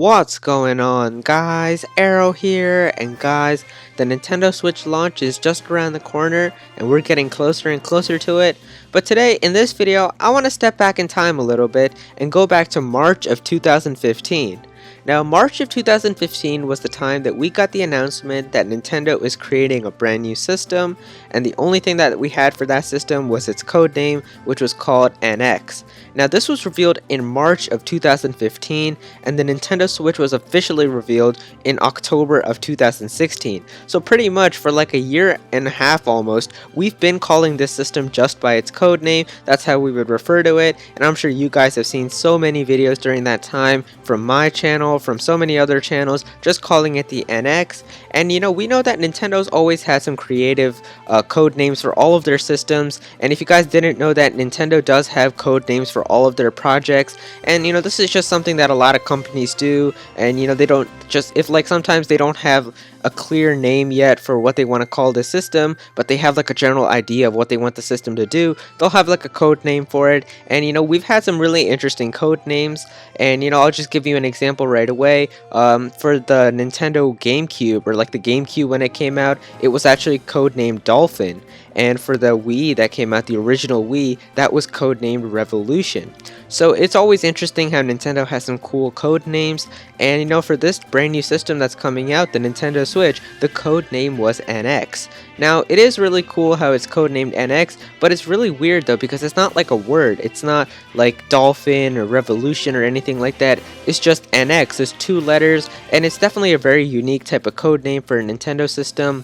What's going on, guys? Aero here, and guys, the Nintendo Switch launch is just around the corner and we're getting closer and closer to it. But today, in this video, I want to step back in time a little bit and go back to March of 2015. Now, March of 2015 was the time that we got the announcement that Nintendo is creating a brand new system, and the only thing that we had for that system was its code name, which was called NX. Now, this was revealed in March of 2015, and the Nintendo Switch was officially revealed in October of 2016. So pretty much for like a year and a half almost, we've been calling this system just by its code name. That's how we would refer to it, and I'm sure you guys have seen so many videos during that time from my channel, from so many other channels, just calling it the NX. And you know, we know that Nintendo's always had some creative code names for all of their systems, and if you guys didn't know that, Nintendo does have code names for all of their projects. And you know, this is just something that a lot of companies do, and you know, they don't just, if like sometimes they don't have a clear name yet for what they want to call the system, but they have like a general idea of what they want the system to do, they'll have like a code name for it. And you know, we've had some really interesting code names, and you know, I'll just give you an example right away. For the Nintendo GameCube, or like the GameCube when it came out, it was actually codenamed Dolphin. And for the Wii that came out, the original Wii, that was codenamed Revolution. So it's always interesting how Nintendo has some cool code names. And you know, for this brand new system that's coming out, the Nintendo Switch, the code name was NX. Now, it is really cool how it's codenamed NX, but it's really weird though, because it's not like a word. It's not like Dolphin or Revolution or anything like that. It's just NX. It's 2 letters, and it's definitely a very unique type of code name for a Nintendo system.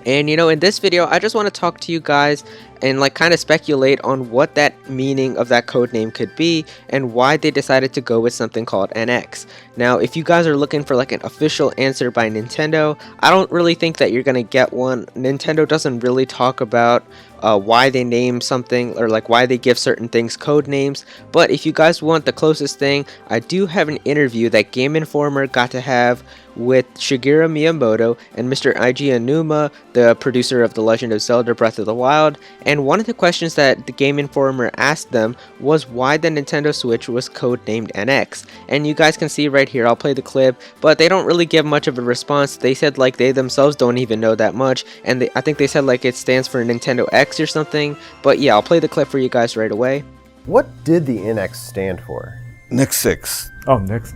And you know, in this video, I just want to talk to you guys and like kind of speculate on what that meaning of that code name could be and why they decided to go with something called NX. Now, if you guys are looking for like an official answer by Nintendo, I don't really think that you're gonna get one. Nintendo doesn't really talk about why they name something, or like why they give certain things code names. But if you guys want the closest thing, I do have an interview that Game Informer got to have with Shigeru Miyamoto and Mr. Eiji Aonuma, the producer of The Legend of Zelda Breath of the Wild. And one of the questions that the Game Informer asked them was why the Nintendo Switch was codenamed NX. And you guys can see right here, I'll play the clip, but they don't really give much of a response. They said like they themselves don't even know that much, and I think they said like it stands for Nintendo X or something. But yeah, I'll play the clip for you guys right away. What did the NX stand for? Next 6 Oh, next.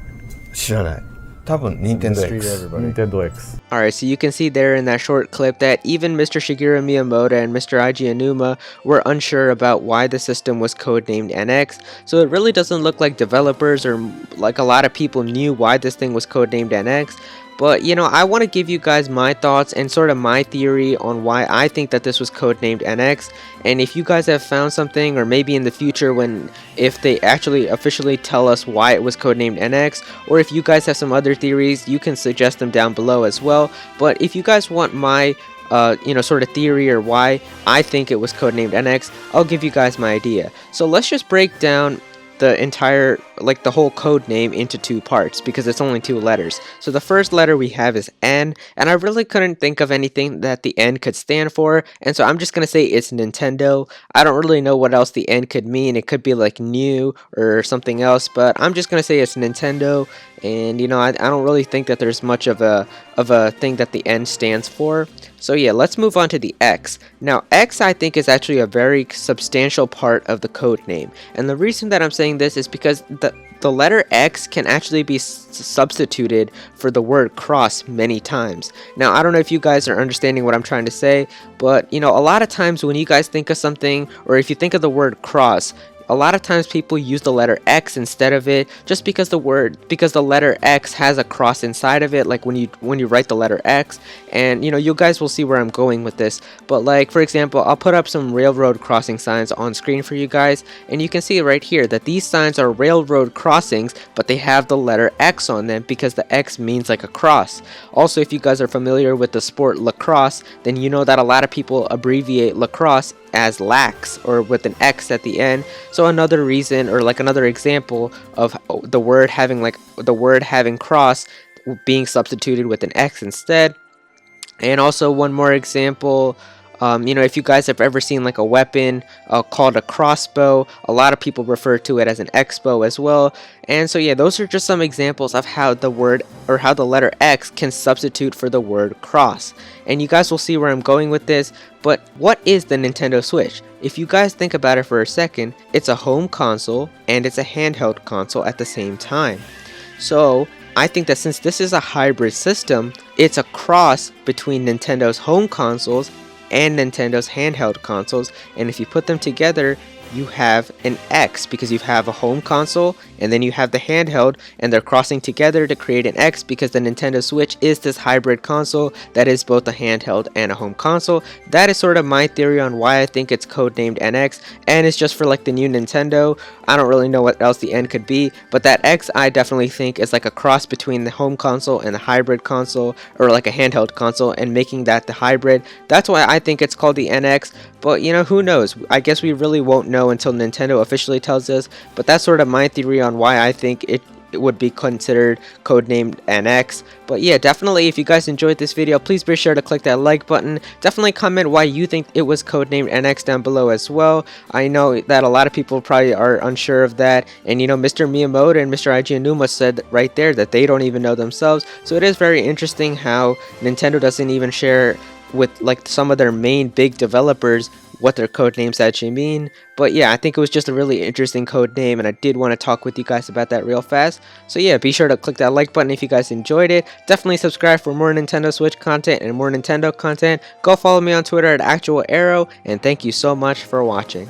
知らない多分 Nintendo Street X everybody. Nintendo X. Alright, so you can see there in that short clip that even Mr. Shigeru Miyamoto and Mr. Eiji Aonuma were unsure about why the system was codenamed NX. So it really doesn't look like developers or like a lot of people knew why this thing was codenamed NX. But, you know, I want to give you guys my thoughts and sort of my theory on why I think that this was codenamed NX. And if you guys have found something, or maybe in the future if they actually officially tell us why it was codenamed NX, or if you guys have some other theories, you can suggest them down below as well. But if you guys want my you know, sort of theory or why I think it was codenamed NX, I'll give you guys my idea. So let's just break down the entire, like the whole code name into 2 parts, because it's only 2 letters. So the first letter we have is N, and I really couldn't think of anything that the N could stand for, and so I'm just gonna say it's Nintendo. I don't really know what else the N could mean. It could be like new or something else, but I'm just gonna say it's Nintendo. And you know, I don't really think that there's much of a thing that the N stands for. So yeah, let's move on to the X. Now, X I think is actually a very substantial part of the code name, and the reason that I'm saying this is because the letter X can actually be substituted for the word cross many times. Now, I don't know if you guys are understanding what I'm trying to say, but you know, a lot of times when you guys think of something, or if you think of the word cross, a lot of times people use the letter X instead of it, just because the letter X has a cross inside of it, like when you write the letter X. And you know, you guys will see where I'm going with this, but like for example, I'll put up some railroad crossing signs on screen for you guys, and you can see right here that these signs are railroad crossings, but they have the letter X on them because the X means like a cross. Also, if you guys are familiar with the sport lacrosse, then you know that a lot of people abbreviate lacrosse as lax, or with an X at the end. So another reason, or like another example of the word having cross being substituted with an X instead. And also one more example, If you guys have ever seen like a weapon called a crossbow, a lot of people refer to it as an X-bow as well. And so yeah, those are just some examples of how the word or how the letter X can substitute for the word cross. And you guys will see where I'm going with this. But what is the Nintendo Switch? If you guys think about it for a second, it's a home console and it's a handheld console at the same time. So I think that since this is a hybrid system, it's a cross between Nintendo's home consoles and Nintendo's handheld consoles, and if you put them together, you have an X because you have a home console and then you have the handheld, and they're crossing together to create an X because the Nintendo Switch is this hybrid console that is both a handheld and a home console. That is sort of my theory on why I think it's codenamed NX, and it's just for like the new Nintendo. I don't really know what else the N could be, but that X I definitely think is like a cross between the home console and the hybrid console, or like a handheld console, and making that the hybrid. That's why I think it's called the NX, but who knows? I guess we really won't know until Nintendo officially tells us, but that's sort of my theory on why I think it would be considered codenamed NX. But yeah, definitely if you guys enjoyed this video, please be sure to click that like button. Definitely comment why you think it was codenamed NX down below as well. I know that a lot of people probably are unsure of that, and Mr. Miyamoto and Mr. Eiji Aonuma said right there that they don't even know themselves. So it is very interesting how Nintendo doesn't even share with like some of their main big developers what their code names actually mean. But yeah, I think it was just a really interesting code name, and I did want to talk with you guys about that real fast. So yeah, be sure to click that like button if you guys enjoyed it. Definitely subscribe for more Nintendo Switch content and more Nintendo content. Go follow me on Twitter at Aero, and thank you so much for watching.